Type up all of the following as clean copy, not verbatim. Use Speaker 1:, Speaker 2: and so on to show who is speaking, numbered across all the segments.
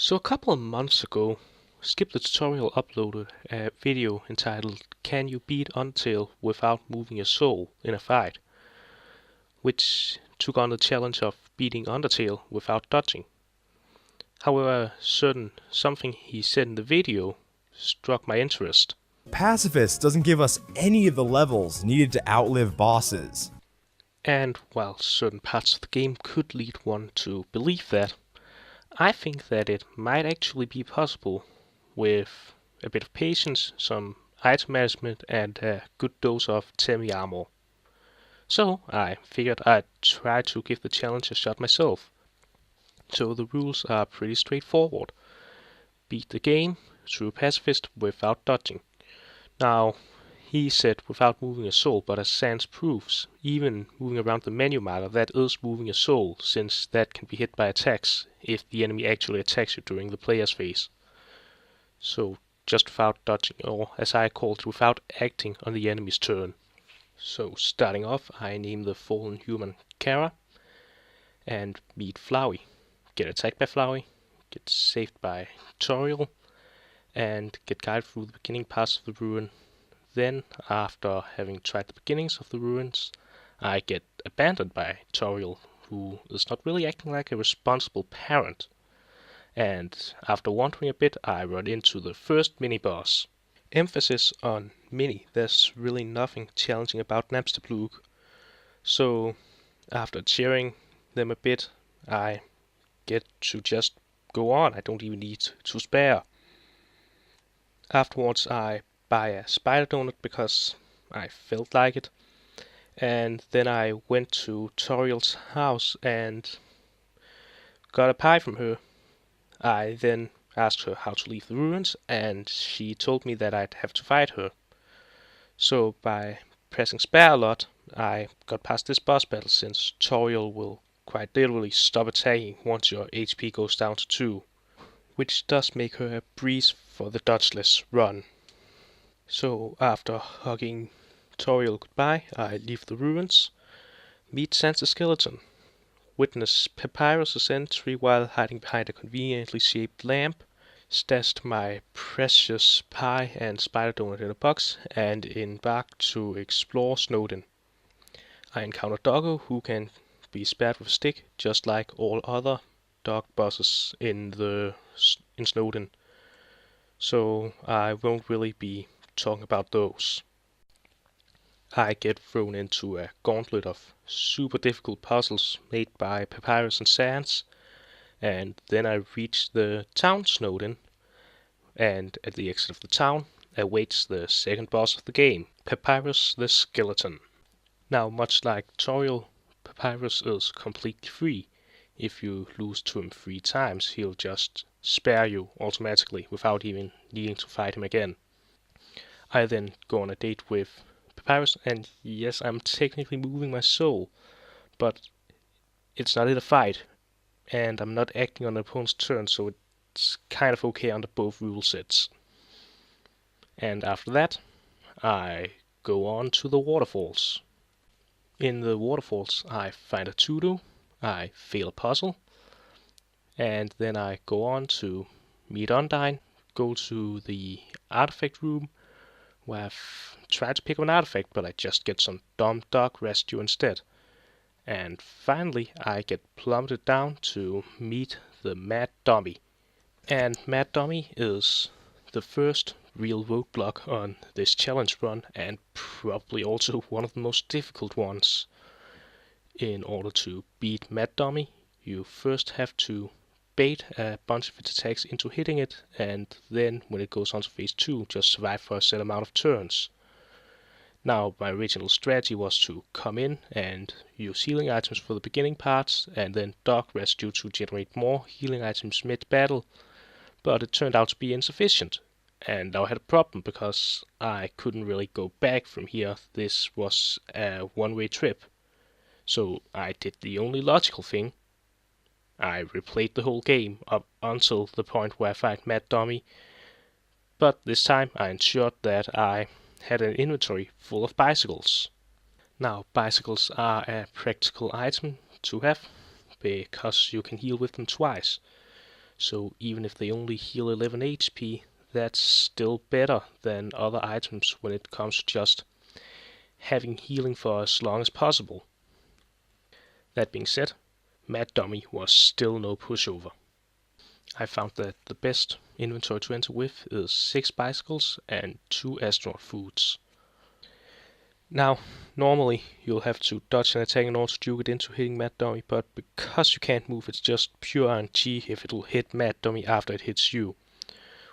Speaker 1: So a couple of months ago, Skip the Tutorial uploaded a video entitled "Can you beat Undertale without moving your soul in a fight?", which took on the challenge of beating Undertale without dodging. However, something he said in the video struck my interest.
Speaker 2: Pacifist doesn't give us any of the levels needed to outlive bosses.
Speaker 1: And while certain parts of the game could lead one to believe that, I think that it might actually be possible with a bit of patience, some item management, and a good dose of Temi armor. So I figured I'd try to give the challenge a shot myself. So the rules are pretty straightforward. Beat the game through Pacifist without dodging. Now, he said without moving a soul, but as Sans proves, even moving around the menu marker, that is moving a soul, since that can be hit by attacks if the enemy actually attacks you during the player's phase. So just without dodging, or as I call it, without acting on the enemy's turn. So starting off, I name the fallen human Kara, and meet Flowey. Get attacked by Flowey, get saved by Toriel, and get guided through the beginning parts of the ruin. Then, after having tried the beginnings of the ruins, I get abandoned by Toriel, who is not really acting like a responsible parent. And after wandering a bit, I run into the first mini-boss. Emphasis on mini, there's really nothing challenging about Napstablook. So, after cheering them a bit, I get to just go on. I don't even need to spare. Afterwards, I buy a spider donut because I felt like it. And then I went to Toriel's house and got a pie from her. I then asked her how to leave the ruins, and she told me that I'd have to fight her. So by pressing spare a lot, I got past this boss battle, since Toriel will quite literally stop attacking once your HP goes down to 2, which does make her a breeze for the dodgeless run. So after hugging Toriel goodbye, I leave the ruins, meet Sans the Skeleton, witness Papyrus's entry while hiding behind a conveniently shaped lamp, stashed my precious pie and spider donut in a box, and embark to explore Snowden. I encounter Doggo, who can be spared with a stick, just like all other dog bosses in Snowden. So I won't really be talking about those. I get thrown into a gauntlet of super difficult puzzles made by Papyrus and Sans, and then I reach the town Snowden, and at the exit of the town awaits the second boss of the game, Papyrus the Skeleton. Now, much like Toriel, Papyrus is completely free. If you lose to him 3 times, he'll just spare you automatically without even needing to fight him again. I then go on a date with Papyrus, and yes, I'm technically moving my soul, but it's not in a fight, and I'm not acting on the opponent's turn, so it's kind of okay under both rule sets. And after that, I go on to the Waterfalls. In the Waterfalls, I find a to-do, I fail a puzzle, and then I go on to meet Undyne, go to the artifact room, where I've tried to pick up an artifact, but I just get some dumb dog residue instead. And finally, I get plummeted down to meet the Mad Dummy. And Mad Dummy is the first real roadblock on this challenge run, and probably also one of the most difficult ones. In order to beat Mad Dummy, you first have to bait a bunch of its attacks into hitting it, and then when it goes on to phase 2, just survive for a set amount of turns. Now, my original strategy was to come in and use healing items for the beginning parts, and then dog residue to generate more healing items mid-battle, but it turned out to be insufficient. And now I had a problem, because I couldn't really go back from here. This was a one-way trip. So I did the only logical thing. I replayed the whole game up until the point where I find Mad Dummy, but this time I ensured that I had an inventory full of bicycles. Now, bicycles are a practical item to have, because you can heal with them twice. So even if they only heal 11 HP, that's still better than other items when it comes to just having healing for as long as possible. That being said, Mad Dummy was still no pushover. I found that the best inventory to enter with is 6 bicycles and 2 astronaut foods. Now, normally you'll have to dodge an attack in order to juke it into hitting Mad Dummy, but because you can't move, it's just pure RNG if it'll hit Mad Dummy after it hits you,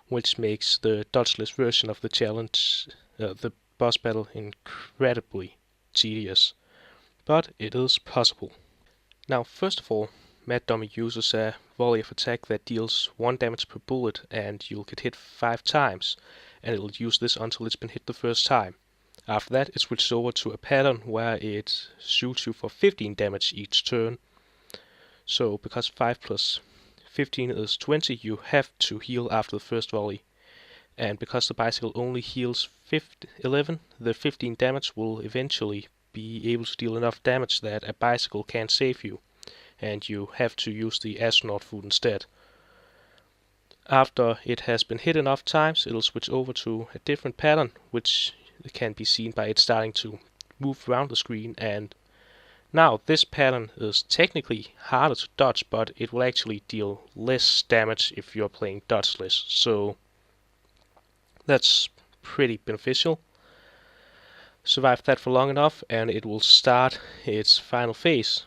Speaker 1: which makes the dodgeless version of the challenge, the boss battle, incredibly tedious. But it is possible. Now, first of all, Mad Dummy uses a volley of attack that deals 1 damage per bullet, and you'll get hit 5 times, and it'll use this until it's been hit the first time. After that, it switches over to a pattern where it shoots you for 15 damage each turn. So, because 5 plus 15 is 20, you have to heal after the first volley. And because the bicycle only heals 11, the 15 damage will eventually be able to deal enough damage that a bicycle can't save you, and you have to use the astronaut food instead. After it has been hit enough times, it'll switch over to a different pattern, which can be seen by it starting to move around the screen, and now this pattern is technically harder to dodge, but it will actually deal less damage if you're playing dodgeless, so that's pretty beneficial. Survive that for long enough and it will start its final phase,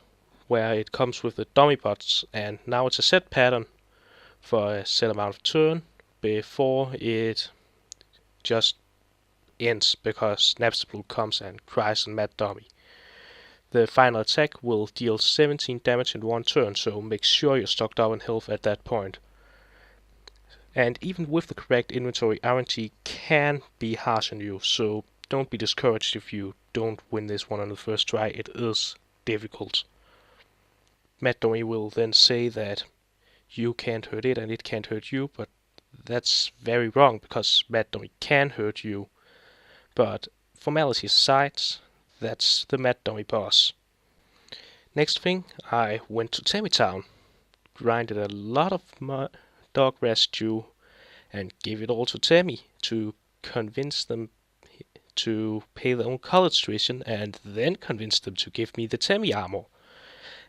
Speaker 1: where it comes with the dummy pots, and now it's a set pattern for a set amount of turn before it just ends because Napstablood comes and cries on Mad Dummy. The final attack will deal 17 damage in 1 turn, so make sure you're stocked up on health at that point. And even with the correct inventory, RNG can be harsh on you, so don't be discouraged if you don't win this one on the first try. It is difficult. Mad Dummy will then say that you can't hurt it and it can't hurt you, but that's very wrong because Mad Dummy can hurt you. But formalities aside, that's the Mad Dummy boss. Next thing, I went to Tammy Town, grinded a lot of dog rescue, and gave it all to Tammy to convince them to pay their own college tuition, and then convince them to give me the Tammy armor.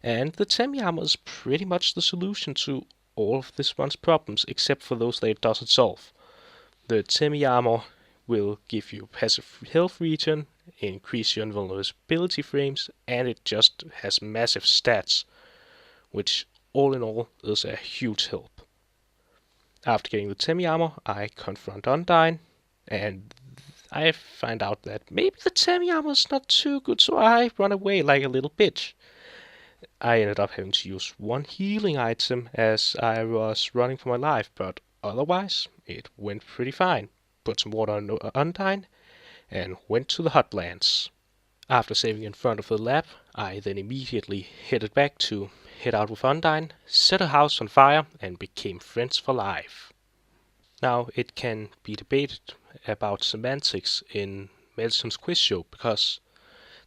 Speaker 1: And the Tammy armor is pretty much the solution to all of this one's problems, except for those that it doesn't solve. The Tammy armor will give you passive health regen, increase your invulnerability frames, and it just has massive stats, which all in all is a huge help. After getting the Tammy armor, I confront Undyne, and I find out that maybe the Tammy armor is not too good, so I run away like a little bitch. I ended up having to use 1 healing item as I was running for my life, but otherwise it went pretty fine. Put some water on Undyne and went to the Hotlands. After saving in front of the lab, I then immediately headed back to head out with Undyne, set her house on fire, and became friends for life. Now, it can be debated about semantics in Medsum's quiz show, because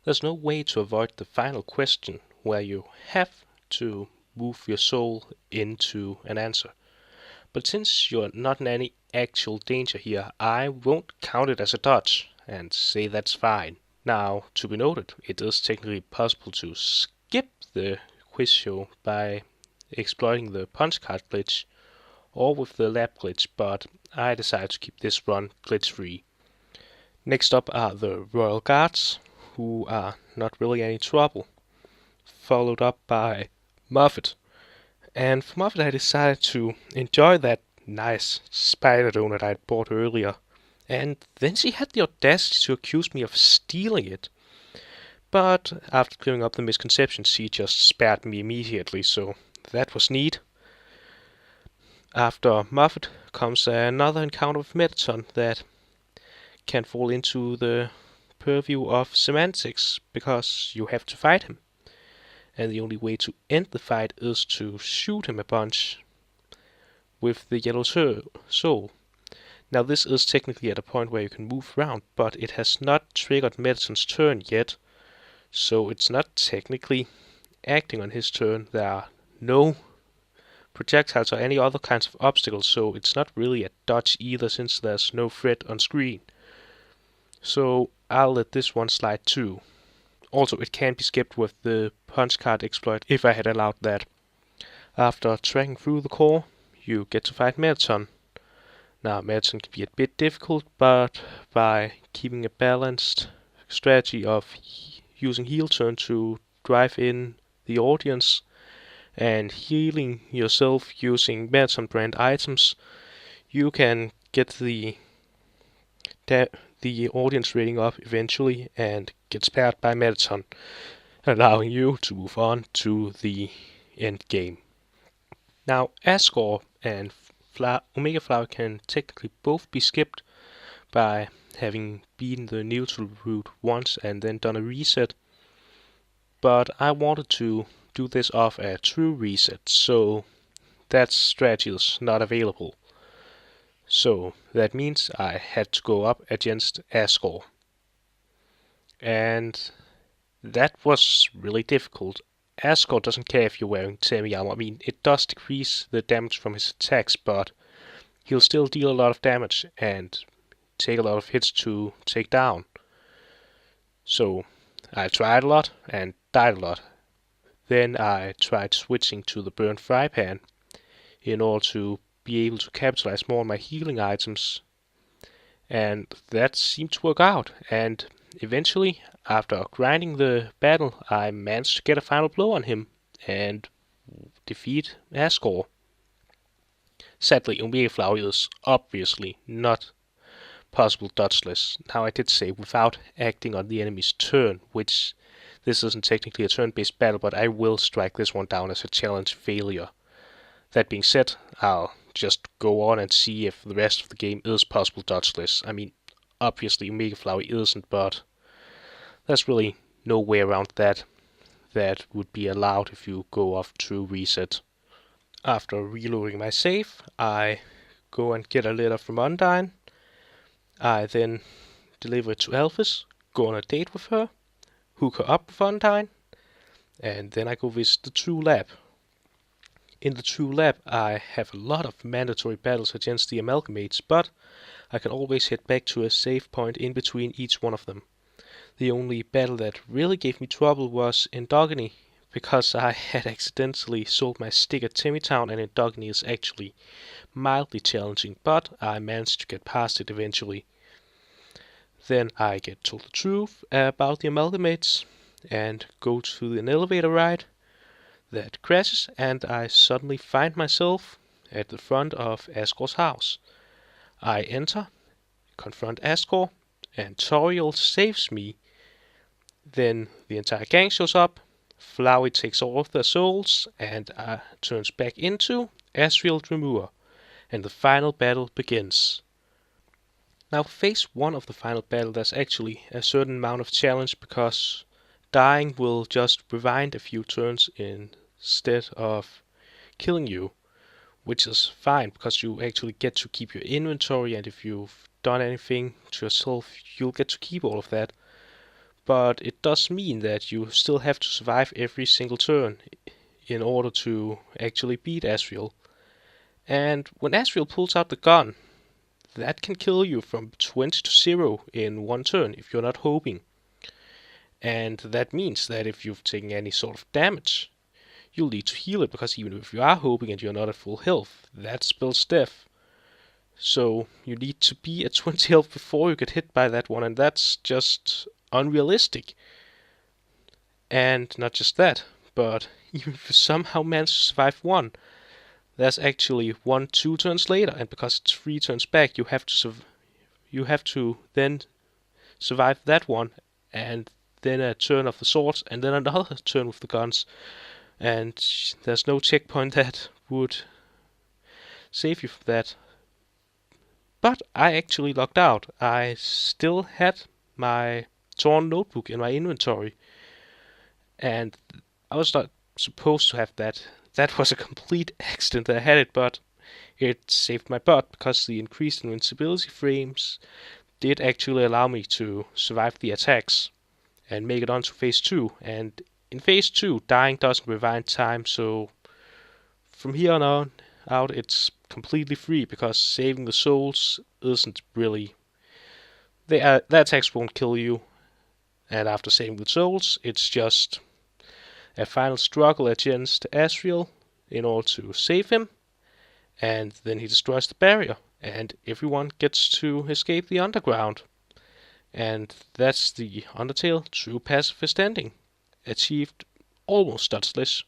Speaker 1: there's no way to avoid the final question where you have to move your soul into an answer. But since you're not in any actual danger here, I won't count it as a dodge and say that's fine. Now, to be noted, it is technically possible to skip the quiz show by exploiting the punch card glitch or with the lab glitch, but I decided to keep this run glitch free. Next up are the Royal Guards, who are not really any trouble, followed up by Muffet. And for Muffet I decided to enjoy that nice spider donut I'd bought earlier, and then she had the audacity to accuse me of stealing it. But after clearing up the misconception, she just spared me immediately, so that was neat. After Muffet comes another encounter with Mettaton that can fall into the purview of semantics, because you have to fight him. And the only way to end the fight is to shoot him a bunch with the yellow soul. Now this is technically at a point where you can move around, but it has not triggered Mettaton's turn yet, so it's not technically acting on his turn. There are no projectiles or any other kinds of obstacles, so it's not really a dodge either since there's no threat on screen. So I'll let this one slide too. Also, it can be skipped with the punch card exploit if I had allowed that. After tracking through the core, you get to fight Medomak. Now, Medomak can be a bit difficult, but by keeping a balanced strategy of using heal turn to drive in the audience and healing yourself using Medomak brand items, you can get the audience rating up eventually and get spared by Medomak, allowing you to move on to the end game. Now, Asgore and Omega Flower can technically both be skipped by having beaten the neutral route once and then done a reset, but I wanted to do this off a true reset, so that strategy is not available. So that means I had to go up against Asgore. And that was really difficult. Asgore doesn't care if you're wearing semi-armor. I mean, it does decrease the damage from his attacks, but he'll still deal a lot of damage and take a lot of hits to take down. So I tried a lot and died a lot. Then I tried switching to the burnt fry pan in order to be able to capitalize more on my healing items, and that seemed to work out. And eventually, after grinding the battle, I managed to get a final blow on him and defeat Asgore. Sadly, Omega Flower is obviously not possible dodgeless. Now, I did say without acting on the enemy's turn, which this isn't technically a turn-based battle, but I will strike this one down as a challenge failure. That being said, I'll just go on and see if the rest of the game is possible dodgeless. I mean, obviously Omega Flower isn't, but there's really no way around that. That would be allowed if you go off true reset. After reloading my save, I go and get a letter from Undyne. I then deliver it to Alphys, go on a date with her, hook her up with Undyne, and then I go visit the True Lab. In the True Lab, I have a lot of mandatory battles against the Amalgamates, but I can always head back to a save point in between each one of them. The only battle that really gave me trouble was Endogeny, because I had accidentally sold my stick at Timmytown, and Endogeny is actually mildly challenging, but I managed to get past it eventually. Then I get told the truth about the Amalgamates, and go to an elevator ride that crashes, and I suddenly find myself at the front of Asgore's house. I enter, confront Asgore, and Toriel saves me. Then the entire gang shows up, Flowey takes all of their souls, and turns back into Asriel Dremur, and the final battle begins. Now, phase 1 of the final battle, there's actually a certain amount of challenge, because dying will just rewind a few turns instead of killing you, which is fine because you actually get to keep your inventory, and if you've done anything to yourself, you'll get to keep all of that. But it does mean that you still have to survive every single turn in order to actually beat Asriel. And when Asriel pulls out the gun, that can kill you from 20 to 0 in one turn if you're not hoping. And that means that if you've taken any sort of damage, you'll need to heal it, because even if you are hoping and you're not at full health, that spells death. So you need to be at 20 health before you get hit by that one, and that's just unrealistic. And not just that, but even if you somehow manage to survive one, there's actually 2 turns later, and because it's 3 turns back, you have to then survive that one, and then a turn of the swords, and then another turn with the guns. And there's no checkpoint that would save you from that. But I actually logged out. I still had my torn notebook in my inventory, and I was not supposed to have that. That was a complete accident that I had it, but it saved my butt, because the increased invincibility frames did actually allow me to survive the attacks and make it onto phase 2. And in phase 2, dying doesn't rewind time, so from here on out, it's completely free because saving the souls isn't really. That text won't kill you, and after saving the souls, it's just a final struggle against Asriel in order to save him, and then he destroys the barrier, and everyone gets to escape the underground. And that's the Undertale True Pacifist ending, achieved almost dodgeless.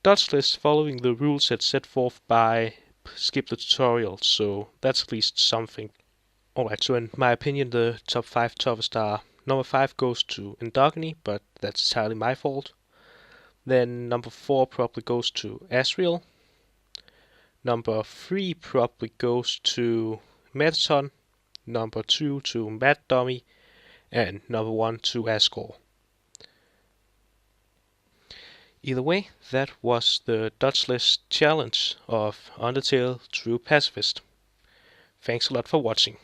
Speaker 1: Dodgeless following the rule set forth by Skip the Tutorial, so that's at least something. Alright, so in my opinion, the top 5 toughest are: number 5 goes to Endogeny, but that's entirely my fault. Then number 4 probably goes to Asriel. Number 3 probably goes to Metaton. Number 2 to Mad Dummy, and number 1 to Asgore. Either way, that was the dodgeless challenge of Undertale True Pacifist. Thanks a lot for watching.